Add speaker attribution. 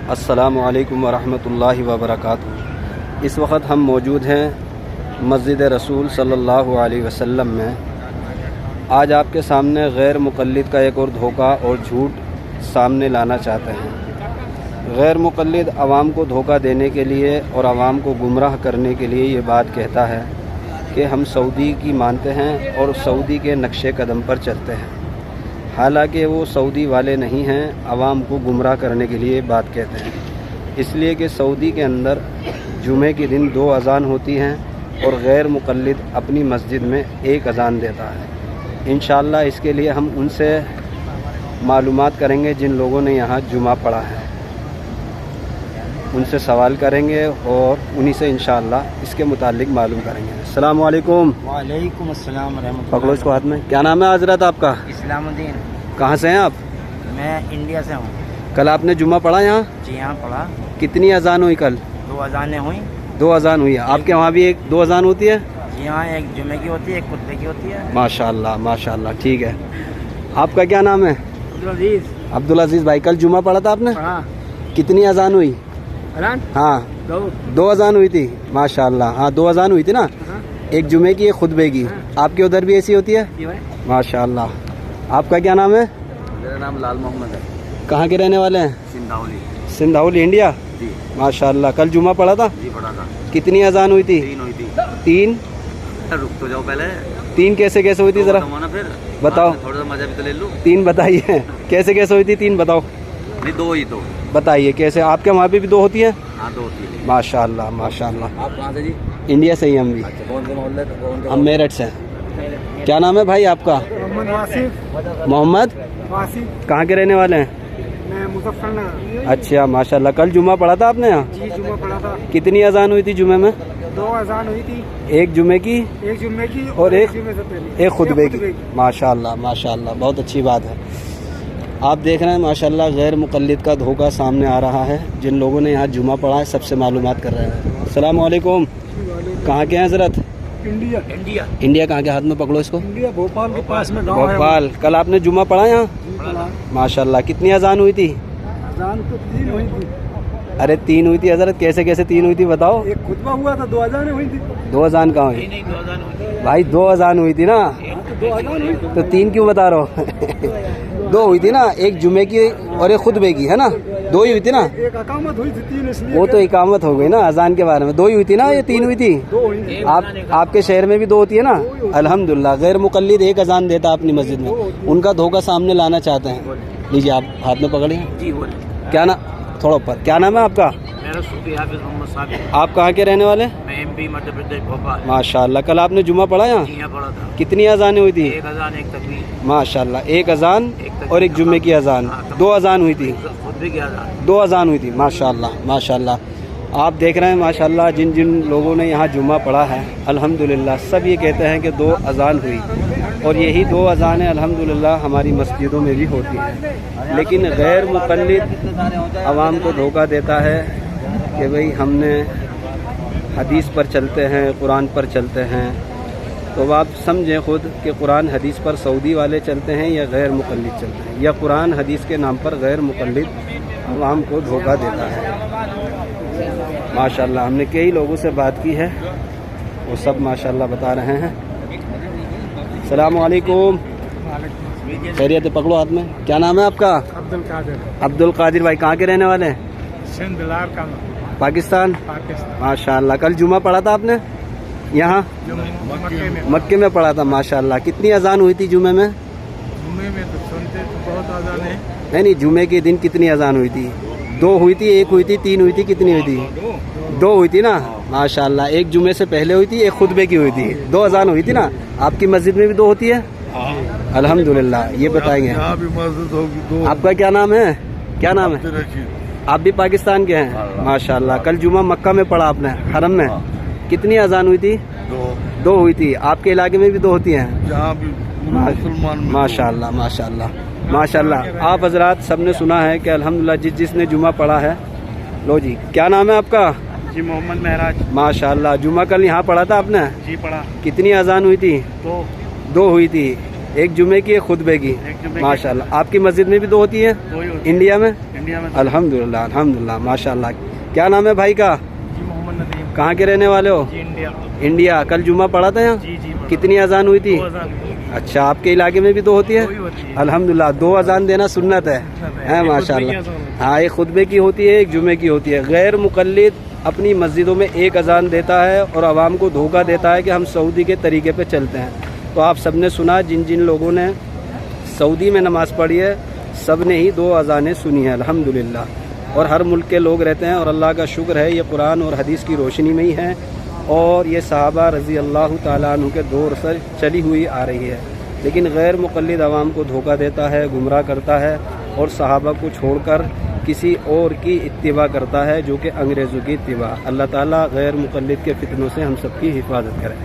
Speaker 1: السلام علیکم ورحمۃ اللہ وبرکاتہ۔ اس وقت ہم موجود ہیں مسجد رسول صلی اللہ علیہ وسلم میں۔ آج آپ کے سامنے غیر مقلد کا ایک اور دھوکہ اور جھوٹ سامنے لانا چاہتے ہیں۔ غیر مقلد عوام کو دھوکہ دینے کے لیے اور عوام کو گمراہ کرنے کے لیے یہ بات کہتا ہے کہ ہم سعودی کی مانتے ہیں اور سعودی کے نقش قدم پر چلتے ہیں، حالانکہ وہ سعودی والے نہیں ہیں، عوام کو گمراہ کرنے کے لیے بات کہتے ہیں۔ اس لیے کہ سعودی کے اندر جمعے کے دن 2 اذان ہوتی ہیں اور غیر مقلد اپنی مسجد میں 1 اذان دیتا ہے۔ انشاءاللہ اس کے لیے ہم ان سے معلومات کریں گے جن لوگوں نے یہاں جمعہ پڑھا ہے، ان سے سوال کریں گے اور انہی سے انشاءاللہ اس کے متعلق معلوم کریں گے۔ السلام علیکم۔
Speaker 2: وعلیکم السلام ورحمۃ اللہ۔
Speaker 1: پکڑو اس کو ہاتھ میں۔ کیا نام ہے حضرت آپ کا؟
Speaker 2: اسلام الدین۔
Speaker 1: کہاں سے ہیں آپ؟
Speaker 2: میں انڈیا سے ہوں۔
Speaker 1: کل آپ نے جمعہ پڑھا یہاں؟
Speaker 2: جی ہاں پڑھا۔
Speaker 1: کتنی اذان ہوئی کل؟
Speaker 2: 2 اذانیں ہوئیں۔
Speaker 1: 2 اذان ہوئی ہے۔ آپ کے وہاں بھی 2 اذان ہوتی ہے؟
Speaker 2: جی ہاں، ایک جمعے کی ہوتی ہے، ایک خطبے کی ہوتی ہے۔
Speaker 1: ماشاءاللہ ماشاءاللہ، ٹھیک ہے۔ آپ کا کیا نام ہے؟
Speaker 2: عبدالعزیز۔
Speaker 1: عبدالعزیز بھائی، کل جمعہ پڑھا تھا آپ نے؟
Speaker 2: پڑھا۔
Speaker 1: کتنی اذان ہوئی؟ ہاں 2 اذان ہوئی تھی۔ ماشاءاللہ، ہاں 2 اذان ہوئی تھی نا، ایک جمعے کی ایک خطبے کی۔ آپ کے ادھر بھی ایسی ہوتی ہے؟ ماشاءاللہ۔ آپ کا کیا نام ہے؟
Speaker 2: میرا نام لال محمد ہے۔
Speaker 1: کہاں کے رہنے والے ہیں؟
Speaker 2: سندھاولی۔
Speaker 1: سندھاولی، انڈیا۔
Speaker 2: جی
Speaker 1: ماشاءاللہ، کل جمعہ پڑھا تھا؟
Speaker 2: جی پڑھا تھا۔
Speaker 1: کتنی اذان ہوئی تھی؟
Speaker 2: 3 ہوئی تھی۔
Speaker 1: 3؟
Speaker 2: رک تو جاؤ پہلے۔
Speaker 1: 3 کیسے کیسے ہوئی تھی ذرا
Speaker 2: پھر
Speaker 1: بتاؤ۔
Speaker 2: تھوڑا سا مزہ بھی تو لے لوں۔
Speaker 1: 3 بتائیے، کیسے کیسے ہوئی تھی 3 بتاؤ،
Speaker 2: نہیں 2 ہی تو۔
Speaker 1: بتائیے کیسے۔ آپ کے وہاں پہ بھی 2 ہوتی ہیں؟
Speaker 2: ہاں 2 ہوتی ہے۔
Speaker 1: ماشاءاللہ ماشاءاللہ۔
Speaker 2: آپ کہاں سے جی؟
Speaker 1: انڈیا سے ہی ہم بھی،
Speaker 2: اچھا، کون سے محلے سے؟
Speaker 1: ہم میرٹھ سے۔ کیا نام ہے بھائی آپ کا؟
Speaker 3: محمد واصف۔
Speaker 1: محمد،
Speaker 3: واصف،
Speaker 1: کہاں کے رہنے والے ہیں؟
Speaker 3: میں مظفر نگر۔
Speaker 1: اچھا ماشاءاللہ، کل جمعہ پڑھا تھا آپ نے یہاں؟
Speaker 3: جی جمعہ پڑھا تھا۔
Speaker 1: کتنی اذان ہوئی تھی جمعے میں؟
Speaker 3: 2 اذان ہوئی تھی،
Speaker 1: ایک جمعے کی
Speaker 3: ایک جمعے کی
Speaker 1: اور ایک
Speaker 3: جمعے سے پہلے
Speaker 1: ایک خطبے کی۔ ماشاءاللہ ماشاءاللہ، بہت اچھی بات ہے۔ آپ دیکھ رہے ہیں ماشاءاللہ غیر مقلد کا دھوکہ سامنے آ رہا ہے۔ جن لوگوں نے یہاں جمعہ پڑھا ہے سب سے معلومات کر رہے ہیں۔ السلام علیکم۔ کہاں کے ہیں حضرت؟
Speaker 3: انڈیا۔
Speaker 2: انڈیا۔
Speaker 1: انڈیا کہاں کے؟ ہاتھ میں پکڑو اس کو۔
Speaker 3: انڈیا بھوپال کے پاس میں گاؤں ہے۔
Speaker 1: بھوپال۔ کل آپ نے جمعہ پڑھا یہاں؟
Speaker 3: پڑھا۔
Speaker 1: ماشاءاللہ، کتنی اذان ہوئی تھی؟
Speaker 3: اذان تو 3 ہوئی تھی۔
Speaker 1: ارے 3 ہوئی تھی حضرت، کیسے کیسے 3 ہوئی تھی بتاؤ۔
Speaker 3: ایک خطبہ ہوا تھا، 2 اذانیں ہوئی تھی۔
Speaker 1: 2 اذان کہاں ہوئی؟
Speaker 2: نہیں 2 اذان ہوئی
Speaker 1: بھائی 2 اذان ہوئی تھی نا،
Speaker 3: تو 2 اذان ہوئی
Speaker 1: تو 3 کیوں بتا رہا ہو؟ 2 ہوئی تھی نا، ایک جمعے کی اور ایک خطبے کی، ہے نا؟ 2 ہی ہوئی تھی نا۔
Speaker 3: ایک اقامت ہوئی تھی 3، اس لیے
Speaker 1: وہ تو اقامت ہو گئی نا، اذان کے بارے میں 2 ہی ہوئی تھی نا، یہ 3 ہوئی تھی؟
Speaker 3: 2 ہوئی تھی۔
Speaker 1: آپ کے شہر میں بھی 2 ہوتی ہے نا؟ الحمدللہ، غیر مقلد 1 اذان دیتا اپنی مسجد میں، ان کا دھوکہ سامنے لانا چاہتے ہیں۔ لیجیے آپ ہاتھ میں پکڑیے۔
Speaker 2: جی بولے۔
Speaker 1: کیا نام؟ تھوڑا اوپر۔ کیا نام ہے آپ کا؟
Speaker 2: میرا صوفی حافظ محمد صابر۔
Speaker 1: آپ کہاں کے رہنے والے؟
Speaker 2: میں MP مدھیہ پردیش بھوپال۔
Speaker 1: ماشاءاللہ، کل آپ نے جمعہ پڑھا یہاں؟
Speaker 2: جی ہاں پڑھا تھا۔
Speaker 1: کتنی اذانیں ہوئی تھی؟
Speaker 2: 1 اذان، ایک تکبیر،
Speaker 1: ماشاءاللہ، 1 اذان اور ایک جمعے کی اذان، 2 اذان ہوئی تھی۔
Speaker 2: خطبے کی اذان۔
Speaker 1: 2 اذان ہوئی تھی۔ ماشاءاللہ ماشاءاللہ، آپ دیکھ رہے ہیں ماشاءاللہ جن جن لوگوں نے یہاں جمعہ پڑھا ہے الحمدللہ سب یہ کہتے ہیں کہ 2 اذان ہوئی، اور یہی 2 اذانیں الحمدللہ ہماری مسجدوں میں بھی ہوتی ہیں۔ لیکن غیر مقلد عوام کو دھوکہ دیتا ہے کہ بھئی ہم نے حدیث پر چلتے ہیں، قرآن پر چلتے ہیں۔ تو آپ سمجھیں خود کہ قرآن حدیث پر سعودی والے چلتے ہیں یا غیر مقلد چلتے ہیں، یا قرآن حدیث کے نام پر غیر مقلد عوام کو دھوکہ دیتا ہے۔ ماشاءاللہ، ہم نے کئی لوگوں سے بات کی ہے، وہ سب ماشاءاللہ بتا رہے ہیں۔ السلام علیکم۔ خیریت ہے؟ پکڑو ہاتھ میں۔ کیا نام ہے آپ کا؟
Speaker 3: عبدالقادر۔
Speaker 1: عبدالقادر بھائی، کہاں کے رہنے والے ہیں؟
Speaker 3: سندھ لار کا
Speaker 1: پاکستان۔
Speaker 3: پاکستان۔
Speaker 1: ماشاءاللہ، کل جمعہ پڑھا تھا آپ نے یہاں؟
Speaker 3: مکے میں۔
Speaker 1: مکے میں پڑھا تھا۔ ماشاءاللہ، کتنی اذان ہوئی تھی جمعے میں؟
Speaker 3: جمعے میں تو سنتے تو بہت اذان ہیں۔
Speaker 1: نہیں، جمعے کے دن کتنی اذان ہوئی تھی؟ 2 ہوئی تھی، 1 ہوئی تھی، 3 ہوئی تھی، کتنی ہوئی تھی؟ 2 ہوئی تھی نا۔ ماشاءاللہ، ایک جمعے سے پہلے ہوئی تھی، ایک خطبے کی ہوئی تھی، 2 اذان ہوئی تھی نا۔ آپ کی مسجد میں بھی 2 ہوتی ہے؟ الحمدللہ، یہ بتائیں گے آپ کا کیا نام ہے؟ کیا نام ہے؟ آپ بھی پاکستان کے ہیں؟ ماشاءاللہ، کل جمعہ مکہ میں پڑھا آپ نے، حرم میں، کتنی اذان ہوئی تھی؟ 2 ہوئی تھی۔ آپ کے علاقے میں بھی 2 ہوتی ہیں؟ ماشاءاللہ ماشاءاللہ ماشاءاللہ۔ آپ حضرات سب نے سنا ہے کہ الحمدللہ جس نے جمعہ پڑھا ہے۔ لو جی، کیا نام ہے آپ کا؟
Speaker 3: جی محمد مہراج۔
Speaker 1: ماشاءاللہ، جمعہ کل یہاں پڑھا تھا آپ نے؟
Speaker 3: جی پڑھا۔
Speaker 1: کتنی اذان ہوئی تھی؟
Speaker 3: 2
Speaker 1: 2 ہوئی تھی۔ ایک جمعے کی ایک خطبے کی
Speaker 3: ایک جمعے کی
Speaker 1: ماشاء اللہ. آپ کی مسجد میں بھی 2 ہوتی ہیں
Speaker 3: دو ہی ہوتی
Speaker 1: انڈیا میں؟
Speaker 3: ہے. انڈیا میں
Speaker 1: الحمدللہ الحمدللہ ماشاء اللہ. کیا نام ہے بھائی کا؟
Speaker 3: جی محمد ندیم.
Speaker 1: کہاں کے رہنے والے ہو؟
Speaker 3: جی انڈیا.
Speaker 1: انڈیا. کل جمعہ پڑھا تھا یہاں؟
Speaker 3: جی جی.
Speaker 1: کتنی اذان ہوئی تھی؟
Speaker 3: 2 اذان.
Speaker 1: اچھا آپ کے علاقے میں بھی 2 ہوتی ہے؟
Speaker 3: دو ہی ہوتی ہے.
Speaker 1: الحمدللہ 2 اذان دینا سنت ہے ماشاء اللہ. ہاں ایک خطبے کی ہوتی ہے ایک جمعے کی ہوتی ہے. غیر مقلد اپنی مسجدوں میں ایک اذان دیتا ہے اور عوام کو دھوکہ دیتا ہے کہ ہم سعودی کے طریقے پہ چلتے ہیں. تو آپ سب نے سنا جن جن لوگوں نے سعودی میں نماز پڑھی ہے سب نے ہی 2 اذانیں سنی ہیں الحمدللہ. اور ہر ملک کے لوگ رہتے ہیں اور اللہ کا شکر ہے یہ قرآن اور حدیث کی روشنی میں ہی ہیں اور یہ صحابہ رضی اللہ تعالیٰ عنہ کے دور سے چلی ہوئی آ رہی ہے. لیکن غیر مقلد عوام کو دھوکہ دیتا ہے گمراہ کرتا ہے اور صحابہ کو چھوڑ کر کسی اور کی اتباع کرتا ہے جو کہ انگریزوں کی اتباع. اللہ تعالیٰ غیر مقلد کے فتنوں سے ہم سب کی حفاظت کرے.